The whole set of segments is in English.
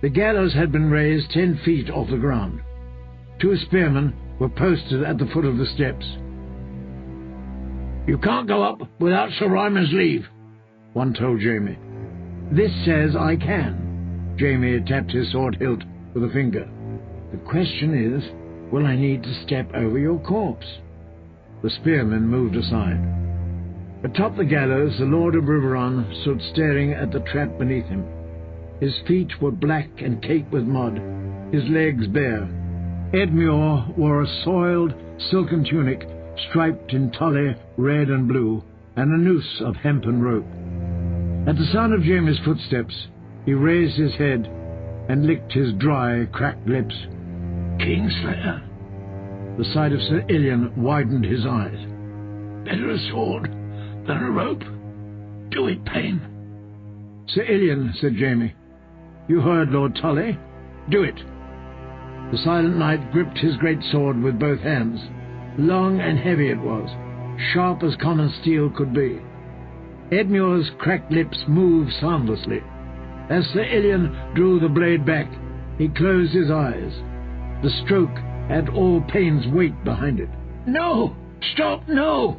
The gallows had been raised 10 feet off the ground. 2 spearmen were posted at the foot of the steps. "You can't go up without Sir Ryman's leave," one told Jamie. "This says I can." Jamie tapped his sword hilt with a finger. "The question is, will I need to step over your corpse?" The spearmen moved aside. Atop the gallows, the Lord of Riverrun stood staring at the trap beneath him. His feet were black and caked with mud, his legs bare. Edmure wore a soiled, silken tunic striped in tully red and blue, and a noose of hempen rope. At the sound of Jamie's footsteps, he raised his head and licked his dry, cracked lips. "Kingslayer." The sight of Sir Illian widened his eyes. "Better a sword than a rope. Do it, Payne." "Sir Illian," said Jamie, "you heard Lord Tully. Do it." The silent knight gripped his great sword with both hands. Long and heavy it was, sharp as common steel could be. Edmure's cracked lips moved soundlessly. As Sir Illian drew the blade back, he closed his eyes. The stroke had all Payne's weight behind it. "No! Stop, no!"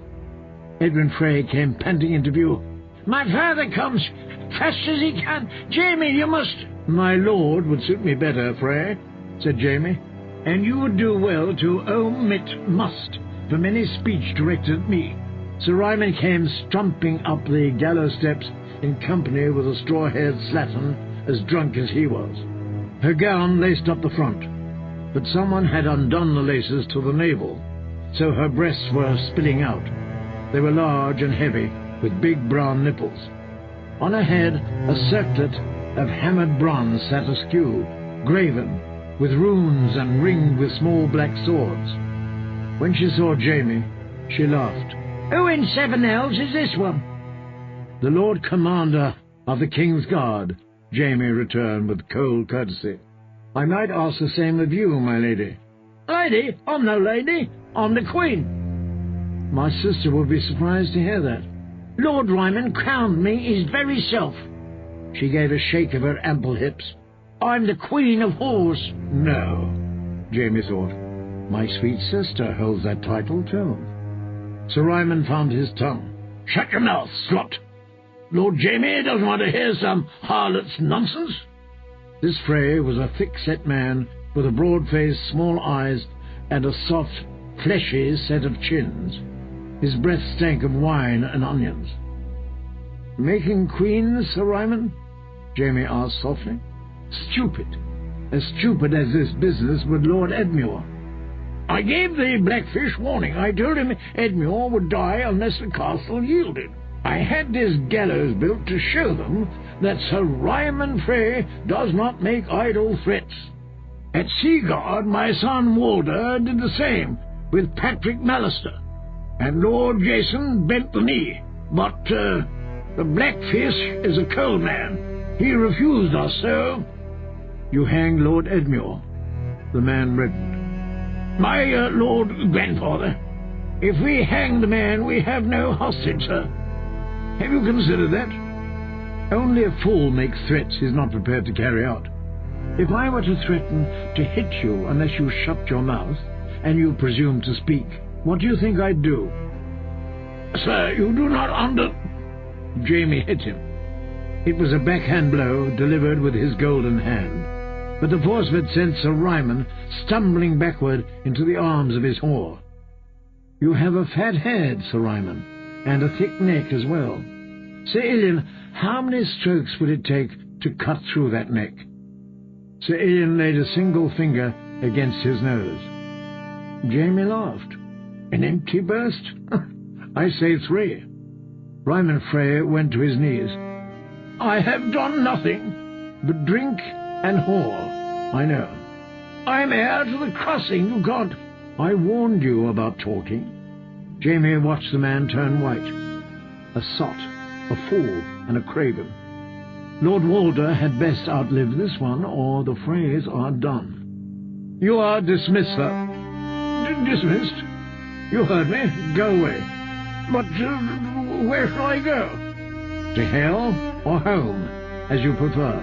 Edwin Frey came panting into view. "My father comes, fast as he can. Jamie, you must—" "My lord would suit me better, Frey," said Jamie, "and you would do well to omit must from any speech directed at me." Sir Ryman came strumping up the gallows steps in company with a straw-haired slattern as drunk as he was. Her gown laced up the front, but someone had undone the laces to the navel, so her breasts were spilling out. They were large and heavy, with big brown nipples. On her head, a circlet of hammered bronze sat askew, graven, with runes and ringed with small black swords. When she saw Jamie, she laughed. "Who in 7 hells is this one?" "The Lord Commander of the King's Guard," Jamie returned with cold courtesy. "I might ask the same of you, my lady." "Lady? I'm no lady. I'm the Queen." "My sister will be surprised to hear that." "Lord Ryman crowned me his very self." She gave a shake of her ample hips. "I'm the Queen of Whores." "No," Jamie thought. "My sweet sister holds that title too." Sir Ryman found his tongue. "Shut your mouth, slut. Lord Jamie doesn't want to hear some harlot's nonsense." This Frey was a thick-set man with a broad face, small eyes, and a soft, fleshy set of chins. His breath stank of wine and onions. "Making queens, Sir Ryman?" Jamie asked softly. "Stupid. As stupid as this business with Lord Edmure." "I gave the Blackfish warning. I told him Edmure would die unless the castle yielded. I had this gallows built to show them that Sir Ryman Frey does not make idle threats. At Seaguard, my son Walder did the same with Patrick Lannister, and Lord Jason bent the knee. But the Blackfish is a cold man. He refused us, so—" "You hanged Lord Edmure." The man reddened. "My Lord Grandfather, if we hang the man, we have no hostage, sir. Have you considered that?" "Only a fool makes threats he's not prepared to carry out. If I were to threaten to hit you unless you shut your mouth, and you presume to speak, what do you think I'd do?" "Sir, you do not under—" Jamie hit him. It was a backhand blow delivered with his golden hand, but the force of it sent Sir Ryman stumbling backward into the arms of his whore. "You have a fat head, Sir Ryman, and a thick neck as well. Sir Illian, how many strokes would it take to cut through that neck?" Sir Illian laid a single finger against his nose. Jamie laughed. "An empty burst? I say 3. Ryman Frey went to his knees. "I have done nothing but drink and whore. I know. I'm heir to the crossing. You can't—" "I warned you about talking." Jamie watched the man turn white. A sot, a fool, and a craven. Lord Walder had best outlive this one, or the Freys are done. "You are dismissed, sir." Dismissed? "You heard me. Go away." "But where shall I go?" "To hell or home, as you prefer."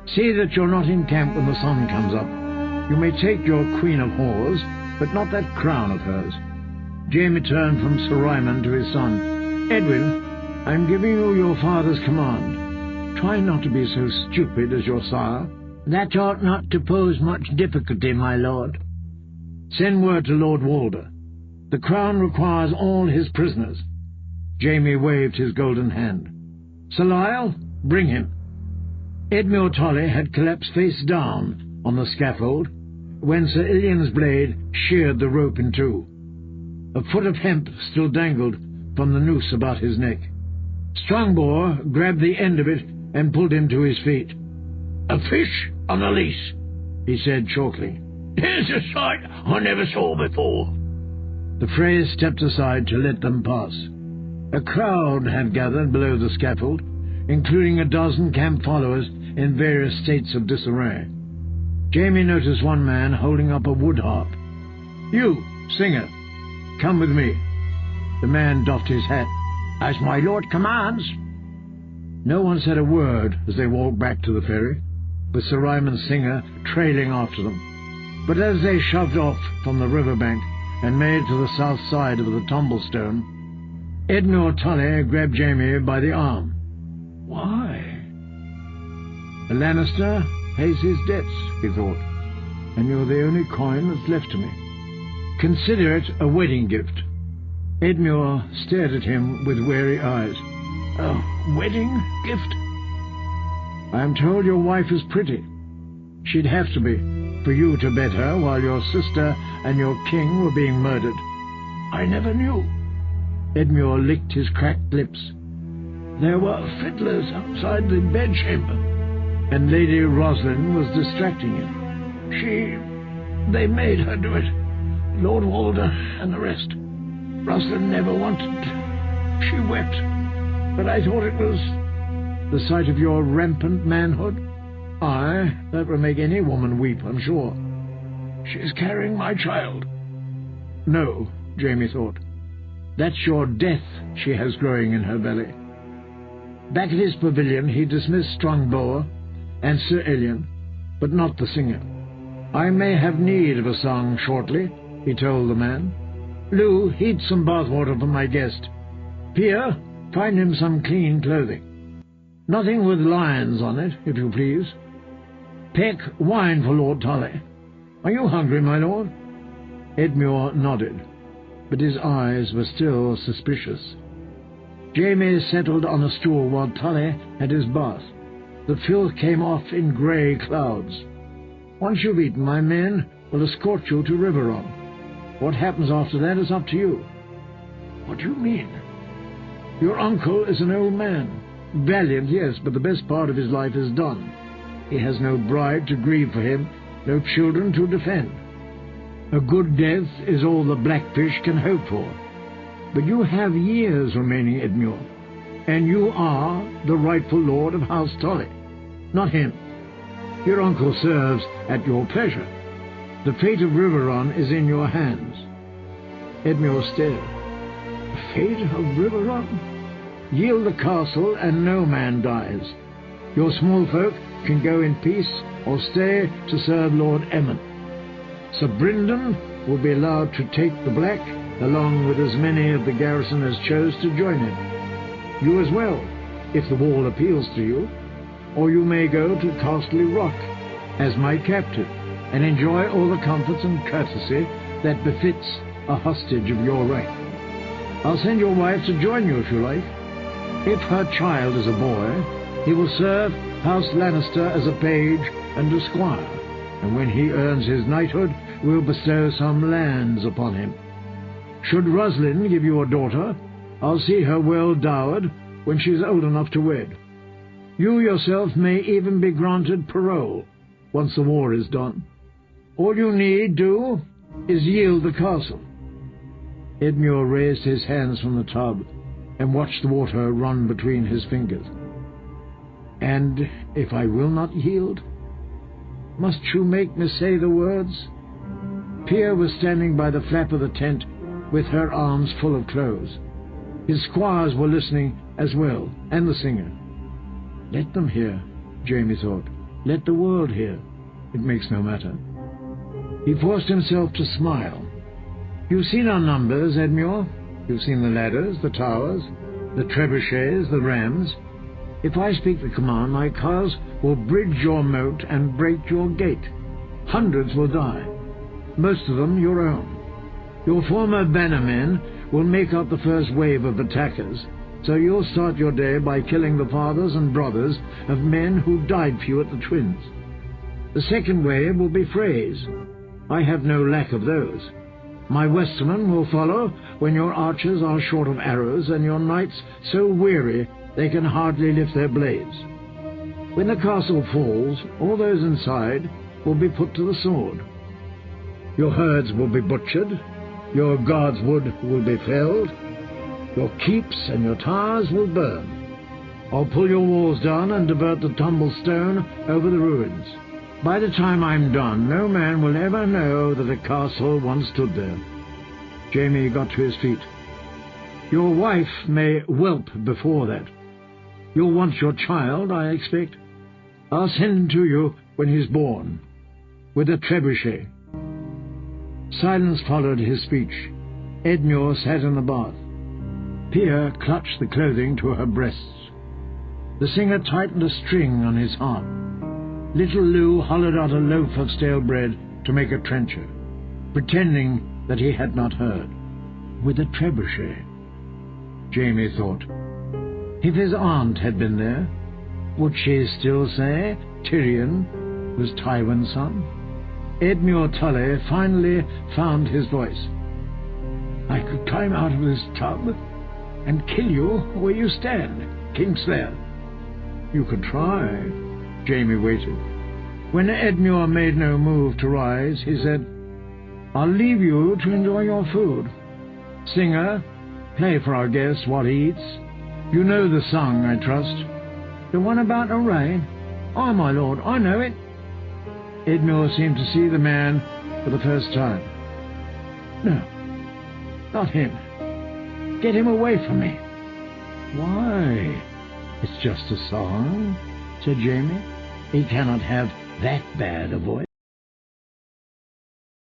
See that you're not in camp when the sun comes up. You may take your queen of whores, but not that crown of hers." Jaime turned from Sir Ryman to his son. "Edwin, I'm giving you your father's command. Try not to be so stupid as your sire." "That ought not to pose much difficulty, my lord." "Send word to Lord Walder. The crown requires all his prisoners." Jaime waved his golden hand. "Sir Lyle, bring him." Edmure Tully had collapsed face down on the scaffold when Sir Illian's blade sheared the rope in two. A foot of hemp still dangled from the noose about his neck. Strongbow grabbed the end of it and pulled him to his feet. "A fish on a leash," he said shortly. "Here's a sight I never saw before." The Freys stepped aside to let them pass. A crowd had gathered below the scaffold, including a dozen camp followers in various states of disarray. Jaime noticed one man holding up a wood harp. "You, singer, come with me." The man doffed his hat. "As my lord commands." No one said a word as they walked back to the ferry, with Sir Ryman's singer trailing after them. But as they shoved off from the riverbank and made to the south side of the Tumblestone, Edmure Tully grabbed Jaime by the arm. "Why?" "A Lannister pays his debts," he thought, "and you're the only coin that's left to me. Consider it a wedding gift." Edmure stared at him with wary eyes. "A wedding gift?" "I am told your wife is pretty. She'd have to be, for you to bed her while your sister and your king were being murdered." "I never knew." Edmure licked his cracked lips. "There were fiddlers outside the bedchamber, and Lady Roslyn was distracting you. They made her do it. Lord Walder and the rest. Roslyn never wanted. She wept, but I thought it was..." "The sight of your rampant manhood?" "Aye, that would make any woman weep, I'm sure." "She's carrying my child." "No," Jaime thought. "That's your death she has growing in her belly." Back at his pavilion he dismissed Strongbow and Sir Illian, but not the singer. "I may have need of a song shortly," he told the man. "Lou, heat some bathwater for my guest. Pierre, find him some clean clothing. Nothing with lions on it, if you please. Peck, wine for Lord Tully. Are you hungry, my lord?" Edmure nodded, but his eyes were still suspicious. Jaime settled on a stool while Tully had his bath. The filth came off in grey clouds. "Once you've eaten, my men will escort you to Riveron. What happens after that is up to you." "What do you mean?" "Your uncle is an old man. Valiant, yes, but the best part of his life is done. He has no bride to grieve for him, no children to defend. A good death is all the Blackfish can hope for. But you have years remaining, Edmure, and you are the rightful lord of House Tully, not him. Your uncle serves at your pleasure. The fate of Riveron is in your hands." Edmure stared. "The fate of Riveron?" "Yield the castle and no man dies. Your small folk can go in peace or stay to serve Lord Emmon. Sir Brynden will be allowed to take the Black, along with as many of the garrison as chose to join him. You as well, if the wall appeals to you, or you may go to Castle Rock as my captive and enjoy all the comforts and courtesy that befits a hostage of your rank. I'll send your wife to join you if you like. If her child is a boy, he will serve House Lannister as a page and a squire, and when he earns his knighthood, we'll bestow some lands upon him. Should Roslyn give you a daughter, I'll see her well dowered when she's old enough to wed. You yourself may even be granted parole once the war is done. All you need do is yield the castle." Edmure raised his hands from the tub and watched the water run between his fingers. "And if I will not yield? Must you make me say the words?" Pierre was standing by the flap of the tent with her arms full of clothes. His squires were listening as well, and the singer. Let them hear, Jaime thought. Let the world hear. It makes no matter." He forced himself to smile. "You've seen our numbers, Edmure. You've seen the ladders, the towers, the trebuchets, the rams. If I speak the command, my cars will bridge your moat and break your gate. Hundreds will die, most of them your own. Your former bannermen will make up the first wave of attackers, so you'll start your day by killing the fathers and brothers of men who died for you at the Twins. The second wave will be Freys. I have no lack of those. My Westermen will follow when your archers are short of arrows and your knights so weary they can hardly lift their blades. When the castle falls, all those inside will be put to the sword. Your herds will be butchered, your guards' wood will be felled, your keeps and your towers will burn. I'll pull your walls down and divert the tumbled stone over the ruins. By the time I'm done, no man will ever know that a castle once stood there." Jaime got to his feet. "Your wife may whelp before that. You'll want your child, I expect. I'll send him to you when he's born, with a trebuchet." Silence followed his speech. Edmure sat in the bath. Pia clutched the clothing to her breasts. The singer tightened a string on his harp. Little Lou hollowed out a loaf of stale bread to make a trencher, pretending that he had not heard. With a trebuchet, Jaime thought. If his aunt had been there, would she still say Tyrion was Tywin's son? Edmure Tully finally found his voice. "I could climb out of this tub and kill you where you stand, Kingslayer." "You could try." Jaime waited. When Edmure made no move to rise, he said, "I'll leave you to enjoy your food. Singer, play for our guest while he eats. You know the song, I trust." "The one about the rain? Aye, my lord, I know it." Edmure seemed to see the man for the first time. "No, not him. Get him away from me." "Why? It's just a song," said Jaime. "He cannot have that bad a voice."